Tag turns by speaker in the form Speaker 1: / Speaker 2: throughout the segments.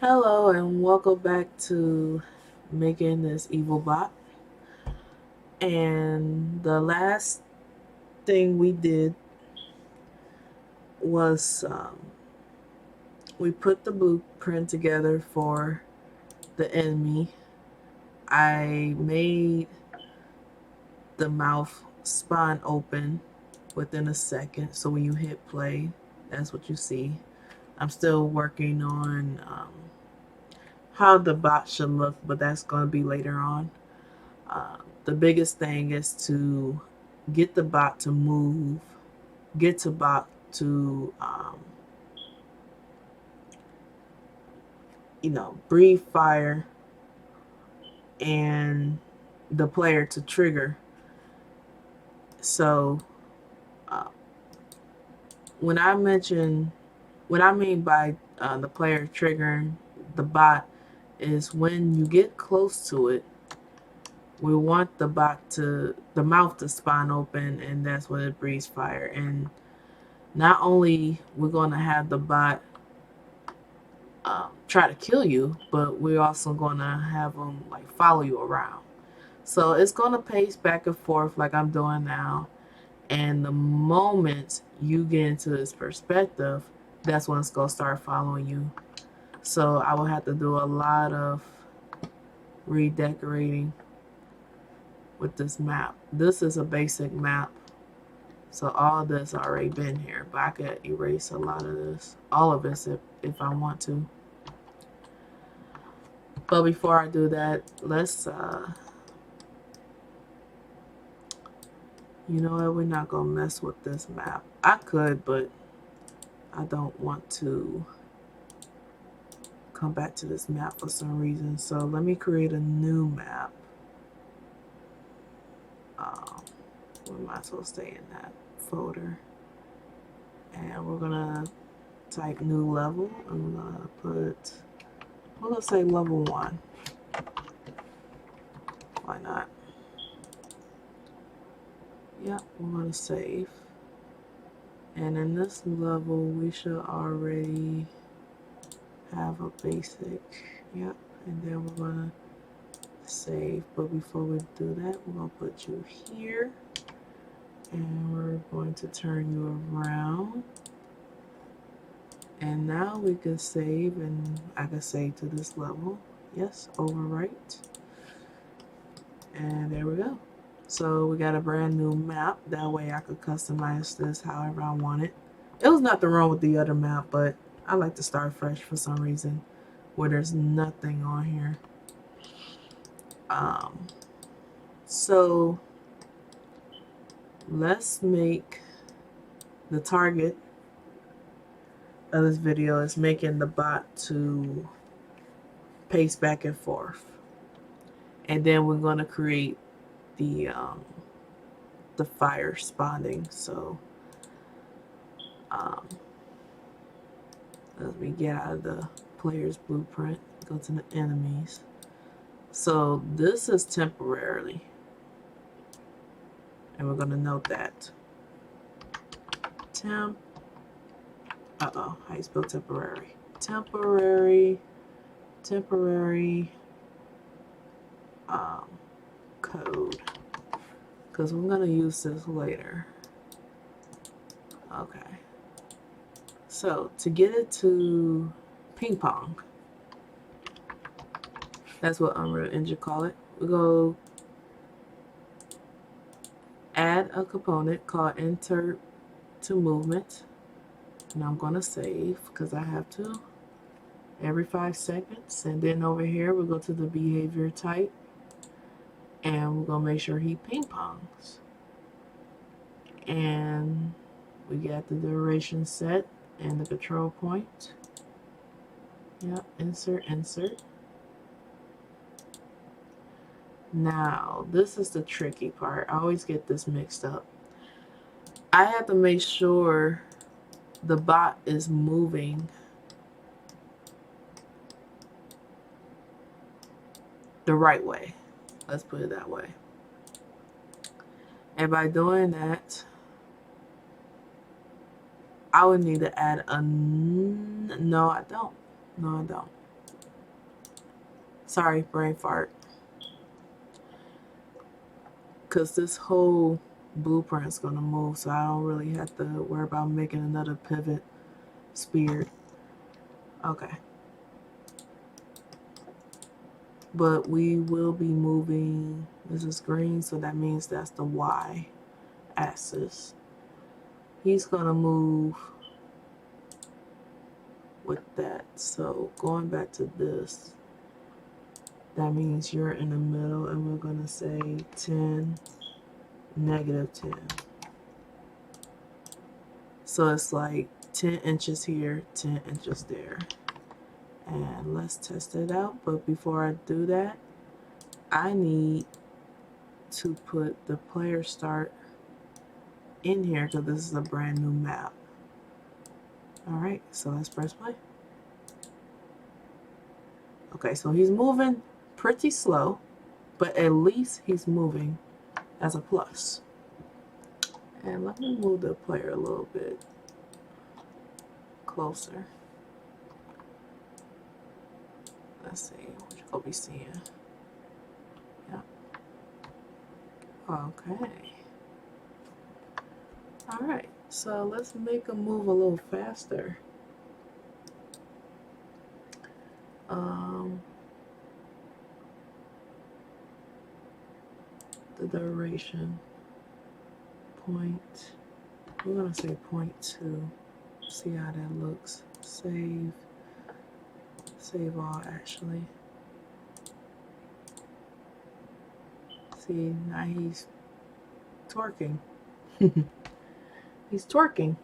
Speaker 1: Hello and welcome back to Making This Evil Bot. And the last thing we did was we put the blueprint together for the enemy. I made the mouth spawn open within a second, so when you hit play, that's what you see. I'm still working on how the bot should look, but that's going to be later on. The biggest thing is to get the bot to move, get the bot to, breathe fire, and the player to trigger. So, uh, when I mention, what I mean by the player triggering the bot is when you get close to it, we want the mouth to spawn open, and that's when it breathes fire. And not only we're going to have the bot try to kill you, but we're also going to have them like follow you around. So it's going to pace back and forth like I'm doing now. And the moment you get into this perspective, that's when it's going to start following you. So I will have to do a lot of redecorating with this map. This is a basic map. So all this already been here, but I could erase a lot of this, all of this if I want to. But before I do that, let's you know what, we're not gonna mess with this map. I could, but I don't want to come back to this map for some reason. So let me create a new map. We might as well stay in that folder. And we're gonna type new level. I'm gonna put, well, let's say level 1. Why not? Yep, we're gonna save. And in this level, we should already have a basic. Yep, and then we're gonna save. But before we do that, we're gonna put you here, and we're going to turn you around. And now we can save, and I can save to this level. Yes, overwrite. And there we go. So we got a brand new map. That way I could customize this however I want it. It was nothing wrong with the other map, but I like to start fresh for some reason where there's nothing on here. So let's make the target of this video is making the bot to pace back and forth. And then we're going to create the fire spawning. So let me get out of the player's blueprint, go to the enemies. So this is temporarily, and we're going to note that temp, how you spell temporary? Temporary code, because we're going to use this later. Okay. So to get it to ping pong, that's what Unreal Engine call it. We go add a component called insert to movement, and I'm going to save because I have to every 5 seconds. And then over here we go to the behavior type, and we're going to make sure he ping pongs, and we got the duration set and the control point. Yep, insert. Now, this is the tricky part. I always get this mixed up. I have to make sure the bot is moving the right way. Let's put it that way. And by doing that, I would need to add a... No, I don't. Sorry, brain fart. Because this whole blueprint is going to move, so I don't really have to worry about making another pivot spear. Okay. But we will be moving, this is green, so that means that's the Y axis. He's going to move with that. So going back to this, that means you're in the middle, and we're going to say 10, -10. So it's like 10 inches here, 10 inches there. And let's test it out. But before I do that, I need to put the player start in here because this is a brand new map. All right, so let's press play. Okay, so he's moving pretty slow, but at least he's moving as a plus. And let me move the player a little bit closer. Let's see what you're gonna be seeing. Yep. Okay. All right, so let's make him move a little faster. The duration, we're gonna say 0.2. See how that looks. Save all actually. See, now he's twerking. He's twerking.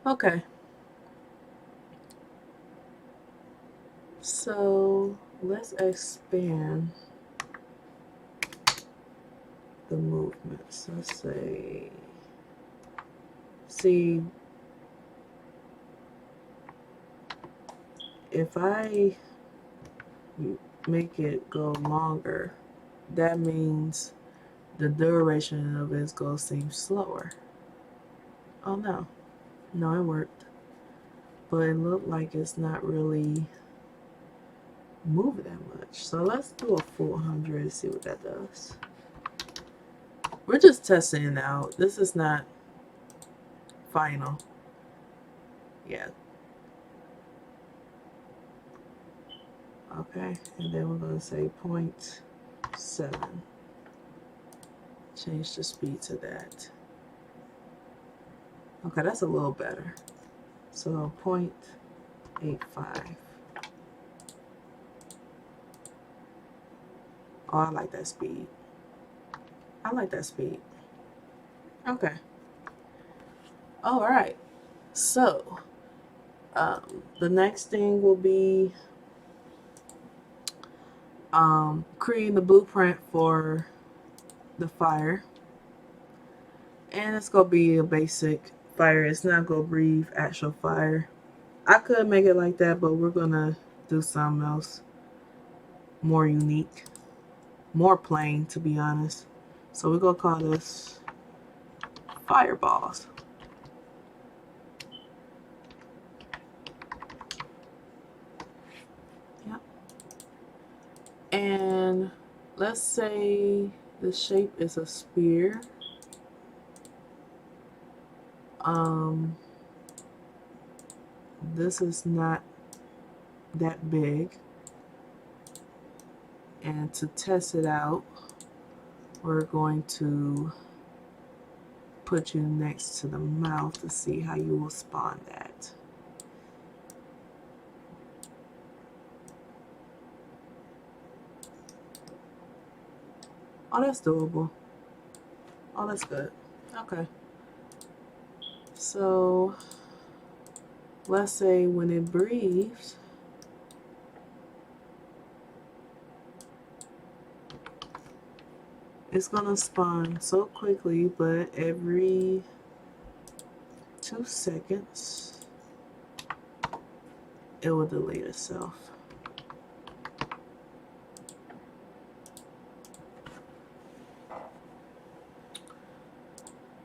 Speaker 1: Okay. So let's expand the movements. Let's say, see, if I make it go longer, that means the duration of it's going to seem slower. Oh no. No, it worked. But it looked like it's not really moving that much. So let's do a full 100 and see what that does. We're just testing it out. This is not final. Yeah. Okay, and then we're going to say 0.7. Change the speed to that. Okay, that's a little better. So 0.85. Oh, I like that speed. I like that speed. Okay. All right. So the next thing will be creating the blueprint for the fire. And it's going to be a basic fire. It's not going to breathe actual fire. I could make it like that, but we're going to do something else more unique. More plain, to be honest. So we're going to call this fireballs. Yep. And let's say the shape is a spear. This is not that big. And to test it out, we're going to put you next to the mouth to see how you will spawn that. Oh, that's doable. Oh, that's good. Okay. So let's say when it breathes, it's gonna spawn so quickly, but every 2 seconds it will delete itself.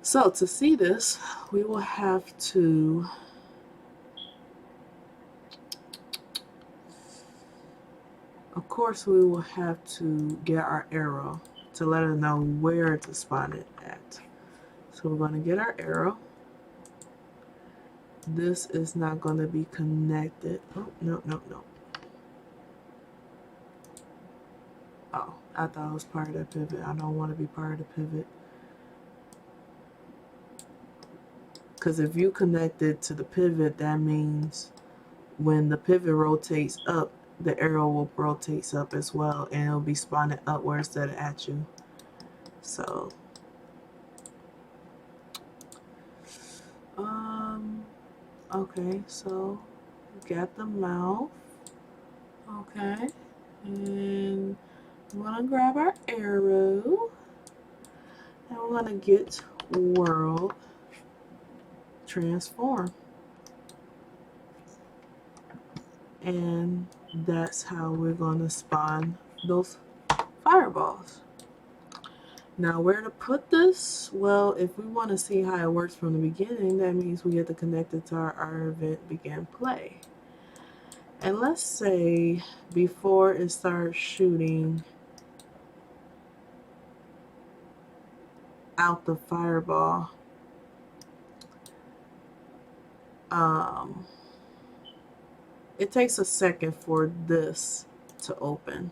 Speaker 1: So to see this, we will have to Of course, we will have to get our arrow to let it know where to spawn it at. So we're going to get our arrow. This is not going to be connected. Oh, no, no, no. Oh, I thought it was part of the pivot. I don't want to be part of the pivot. Because if you connect it to the pivot, that means when the pivot rotates up, the arrow will rotate up as well, and it'll be spawning upwards instead of at you. So, okay, so got the mouth. Okay, and I'm gonna grab our arrow, and we're gonna get world transform. And that's how we're going to spawn those fireballs. Now, where to put this? Well, if we want to see how it works from the beginning, that means we get to connect it to our event begin play. And let's say before it starts shooting out the fireball, it takes a second for this to open.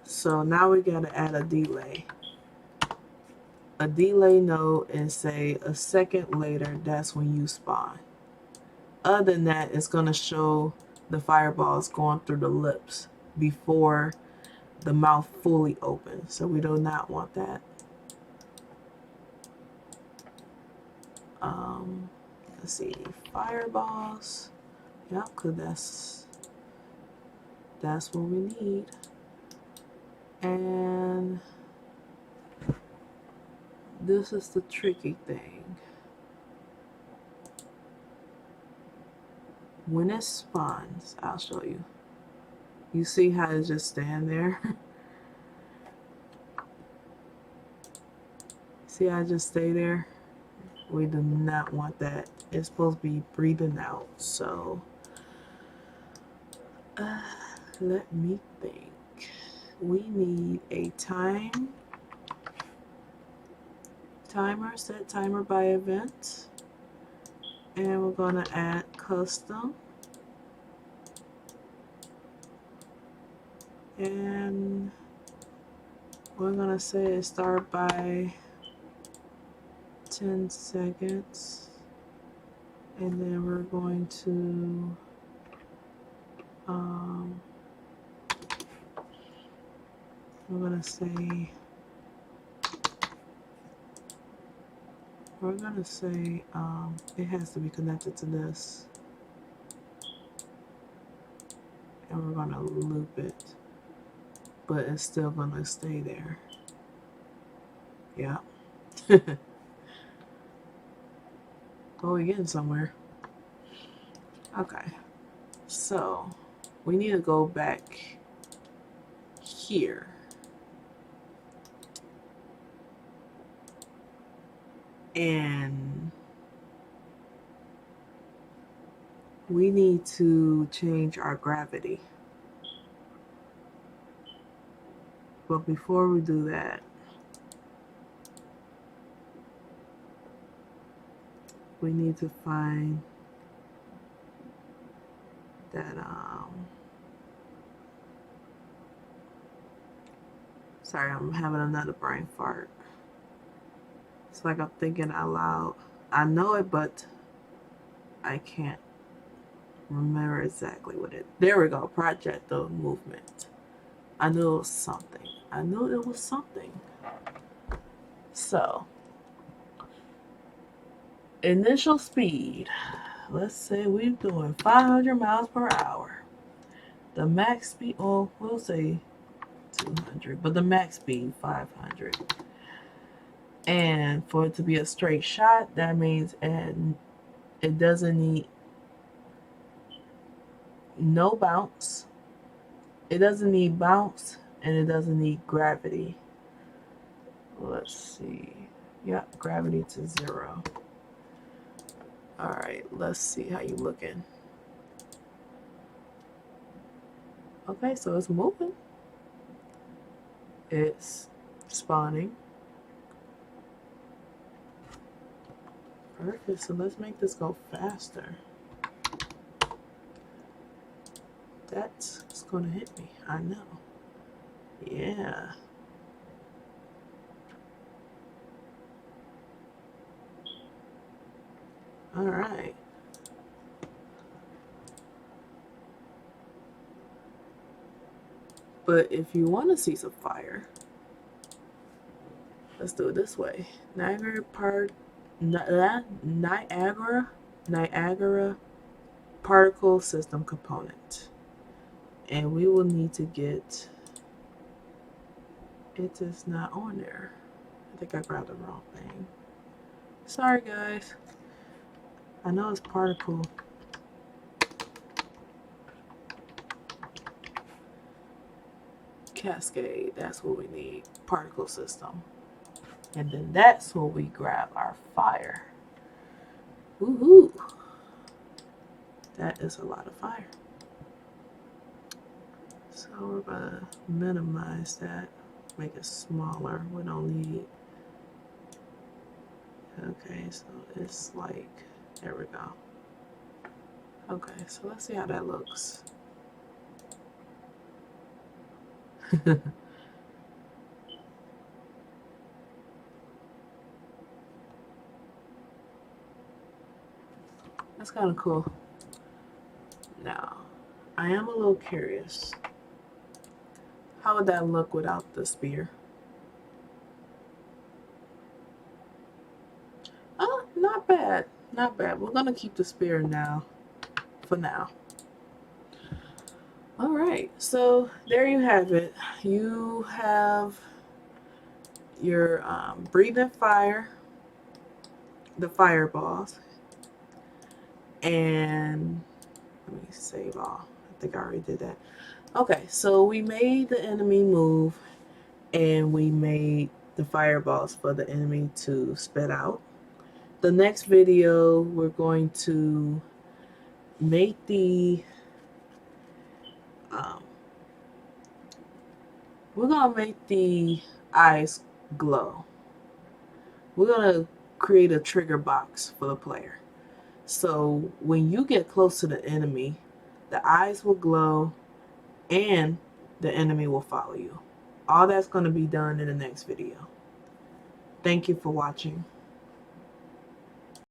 Speaker 1: So now we got to add a delay. A delay node and say a second later, that's when you spawn. Other than that, it's going to show the fireballs going through the lips before the mouth fully opens. So we do not want that. Let's see, fireballs. Yep, because that's what we need. And this is the tricky thing. When it spawns, I'll show you. You see how it just stand there? See how I just stay there? We do not want that. It's supposed to be breathing out. So, let me think. We need a timer, set timer by event. And we're going to add custom. And we're going to say start by 10 seconds. And then we're going to it has to be connected to this, and we're gonna loop it, but it's still gonna stay there. Yeah. Oh, we're getting somewhere. Okay, so we need to go back here. And we need to change our gravity. But before we do that, we need to find that, sorry, I'm having another brain fart. It's like I'm thinking out loud. I know it, but I can't remember exactly what it. There we go. Projectile movement. I knew it was something. I knew it was something. So, initial speed. Let's say we're doing 500 miles per hour. The max speed, well, we'll say 200, but the max speed 500. And for it to be a straight shot, that means it doesn't need no bounce. It doesn't need bounce, and it doesn't need gravity. Let's see. Yep, gravity to 0. Alright, let's see how you looking. Okay, so it's moving. It's spawning. Perfect, so let's make this go faster. That's gonna hit me, I know. Yeah. All right. But if you want to see some fire, let's do it this way. Niagara particle system component. And we will need to get, it is not on there. I think I grabbed the wrong thing. Sorry guys. I know it's particle. Cascade, that's what we need. Particle system. And then that's where we grab our fire. Woohoo! That is a lot of fire. So we're gonna minimize that, make it smaller. We don't need. Okay, so it's like, there we go. Okay, so let's see how that looks. That's kind of cool. Now, I am a little curious. How would that look without the spear? Oh, not bad. Not bad. We're gonna keep the spear now. For now. Alright, so there you have it. You have your breathing fire, the fireballs, and let me save all. I think I already did that. Okay, so we made the enemy move and we made the fireballs for the enemy to spit out. The next video, we're going to make the we're gonna make the eyes glow. We're gonna create a trigger box for the player. So when you get close to the enemy, the eyes will glow and the enemy will follow you. All that's going to be done in the next video. Thank you for watching.